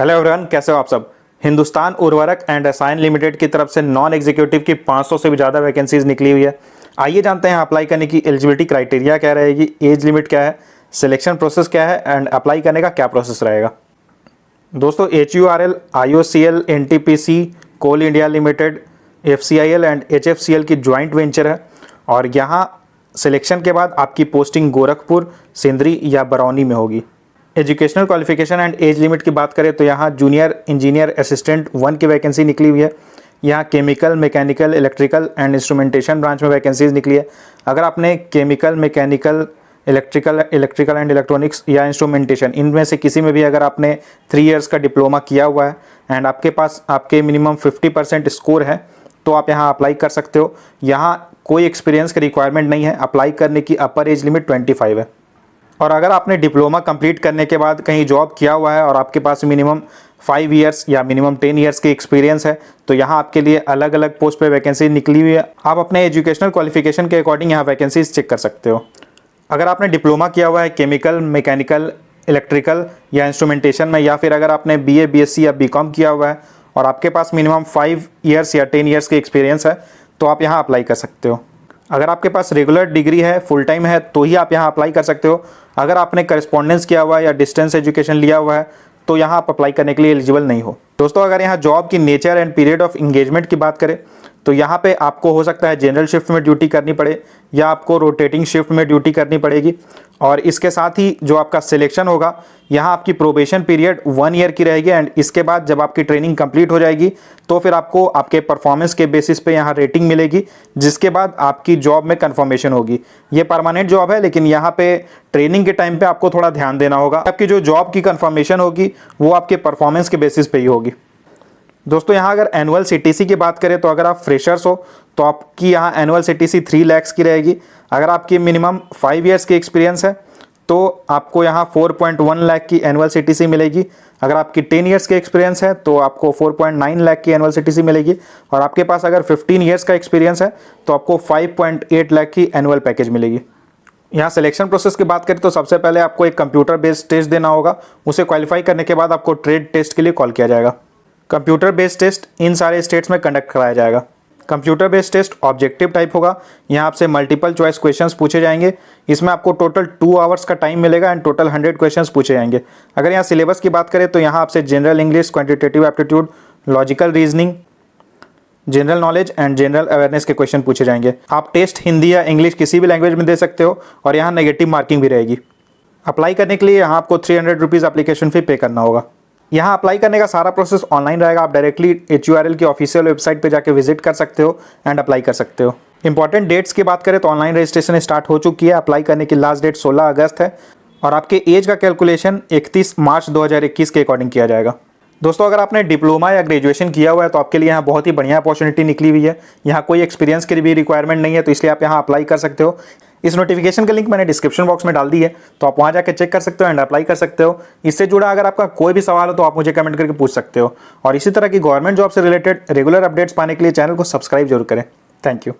Hello everyone, कैसे हो आप सब। हिंदुस्तान उर्वरक एंड रसायन लिमिटेड की तरफ से नॉन एग्जीक्यूटिव की 500 से भी ज़्यादा वैकेंसीज निकली हुई है। आइए जानते हैं अप्लाई करने की एलिजिबिलिटी क्राइटेरिया क्या रहेगी, एज लिमिट क्या है, सिलेक्शन प्रोसेस क्या है एंड अप्लाई करने का क्या प्रोसेस रहेगा। दोस्तों, HURL, IOCL, NTPC, Coal India Limited, FCIL and HFCL की ज्वाइंट वेंचर है और यहाँ सिलेक्शन के बाद आपकी पोस्टिंग गोरखपुर, सिंदरी या बरौनी में होगी। Educational qualification and age limit की बात करें तो यहाँ जूनियर इंजीनियर असिस्टेंट 1 की वैकेंसी निकली हुई है। यहाँ chemical, mechanical, electrical and instrumentation branch में वैकेंसीज निकली है। अगर आपने chemical, mechanical, electrical and electronics या इंस्ट्रूमेंटेशन इनमें से किसी में भी अगर आपने 3 इयर्स का डिप्लोमा किया हुआ है एंड आपके पास आपके मिनिमम 50% स्कोर है तो आप यहाँ अप्लाई कर सकते हो। यहाँ कोई एक्सपीरियंस की रिक्वायरमेंट नहीं है। अप्लाई करने की अपर एज लिमिट 25 है। और अगर आपने डिप्लोमा कंप्लीट करने के बाद कहीं जॉब किया हुआ है और आपके पास मिनिमम 5 इयर्स या मिनिमम 10 इयर्स की एक्सपीरियंस है तो यहाँ आपके लिए अलग अलग पोस्ट पे वैकेंसी निकली हुई है। आप अपने एजुकेशनल क्वालिफिकेशन के अकॉर्डिंग यहाँ वैकेंसीज चेक कर सकते हो। अगर आपने डिप्लोमा किया हुआ है केमिकल, मैकेनिकल, इलेक्ट्रिकल या इंस्ट्रूमेंटेशन में, या फिर अगर आपने BA, BSc या BCom किया हुआ है और आपके पास मिनिमम 5 इयर्स या 10 इयर्स की एक्सपीरियंस है तो आप यहाँ अप्लाई कर सकते हो। अगर आपके पास रेगुलर डिग्री है, फुल टाइम है तो ही आप यहाँ अप्लाई कर सकते हो। अगर आपने करस्पॉन्डेंस किया हुआ है या डिस्टेंस एजुकेशन लिया हुआ है तो यहाँ आप अप्लाई करने के लिए एलिजिबल नहीं हो। दोस्तों, अगर यहाँ जॉब की nature and period of engagement की बात करें तो यहाँ पे आपको हो सकता है जनरल शिफ्ट में ड्यूटी करनी पड़े या आपको रोटेटिंग शिफ्ट में ड्यूटी करनी पड़ेगी। और इसके साथ ही जो आपका सिलेक्शन होगा, यहाँ आपकी प्रोबेशन पीरियड 1 ईयर की रहेगी एंड इसके बाद जब आपकी ट्रेनिंग कंप्लीट हो जाएगी तो फिर आपको आपके परफॉर्मेंस के बेसिस पे यहाँ रेटिंग मिलेगी, जिसके बाद आपकी जॉब में कन्फर्मेशन होगी। ये परमानेंट जॉब है लेकिन यहाँ पे ट्रेनिंग के टाइम पे आपको थोड़ा ध्यान देना होगा। आपकी जो जॉब की कन्फर्मेशन होगी वो आपके परफॉर्मेंस के बेसिस पे ही होगी। दोस्तों, यहाँ अगर एनुअल CTC की बात करें तो अगर आप फ्रेशर्स हो तो आपकी यहाँ एनुअल CTC 3 लाख की रहेगी। अगर आपकी मिनिमम 5 इयर्स की एक्सपीरियंस है तो आपको यहाँ 4.1 लाख की एनुअल CTC मिलेगी। अगर आपकी 10 इयर्स की एक्सपीरियंस है तो आपको 4.9 लाख की एनुअल CTC मिलेगी। और आपके पास अगर 15 इयर्स का एक्सपीरियंस है तो आपको 5.8 लाख की एनुअल पैकेज मिलेगी। यहाँ सिलेक्शन प्रोसेस की बात करें तो सबसे पहले आपको एक कंप्यूटर बेस्ड टेस्ट देना होगा। उसे क्वालिफाई करने के बाद आपको ट्रेड टेस्ट के लिए कॉल किया जाएगा। कंप्यूटर बेस्ड टेस्ट इन सारे स्टेट्स में कंडक्ट कराया जाएगा। Computer based test objective type होगा। यहाँ आपसे मल्टीपल चॉइस क्वेश्चंस पूछे जाएंगे। इसमें आपको टोटल 2 आवर्स का टाइम मिलेगा एंड टोटल 100 क्वेश्चंस पूछे जाएंगे। अगर यहाँ सिलेबस की बात करें तो यहाँ आपसे general English, quantitative aptitude, logical reasoning, general knowledge and general awareness के क्वेश्चन पूछे जाएंगे। आप टेस्ट हिंदी या इंग्लिश किसी भी लैंग्वेज में दे सकते हो और यहाँ नेगेटिव मार्किंग भी रहेगी। अप्लाई करने के लिए यहाँ आपको 300 रुपीज़ एप्लीकेशन फी पे करना होगा। यहाँ अप्लाई करने का सारा प्रोसेस ऑनलाइन रहेगा। आप डायरेक्टली HURL की ऑफिशियल वेबसाइट पे जाके विजिट कर सकते हो एंड अप्लाई कर सकते हो। इंपॉर्टेंट डेट्स की बात करें तो ऑनलाइन रजिस्ट्रेशन स्टार्ट हो चुकी है। अप्लाई करने की लास्ट डेट 16 अगस्त है और आपके एज का कैलकुलेशन 31 मार्च 2021 के अकॉर्डिंग किया जाएगा। दोस्तों, अगर आपने डिप्लोमा या ग्रेजुएशन किया हुआ है तो आपके लिए यहाँ बहुत ही बढ़िया अपॉर्चुनिटी निकली हुई है। यहाँ कोई एक्सपीरियंस की भी रिक्वायरमेंट नहीं है तो इसलिए आप यहाँ अप्लाई कर सकते हो। इस नोटिफिकेशन का लिंक मैंने डिस्क्रिप्शन बॉक्स में डाल दी है तो आप वहाँ जाकर चेक कर सकते हो एंड अप्लाई कर सकते हो। इससे जुड़ा अगर आपका कोई भी सवाल हो तो आप मुझे कमेंट करके पूछ सकते हो। और इसी तरह की गवर्नमेंट जॉब से रिलेटेड रेगुलर अपडेट्स पाने के लिए चैनल को सब्सक्राइब जरूर करें। Thank you.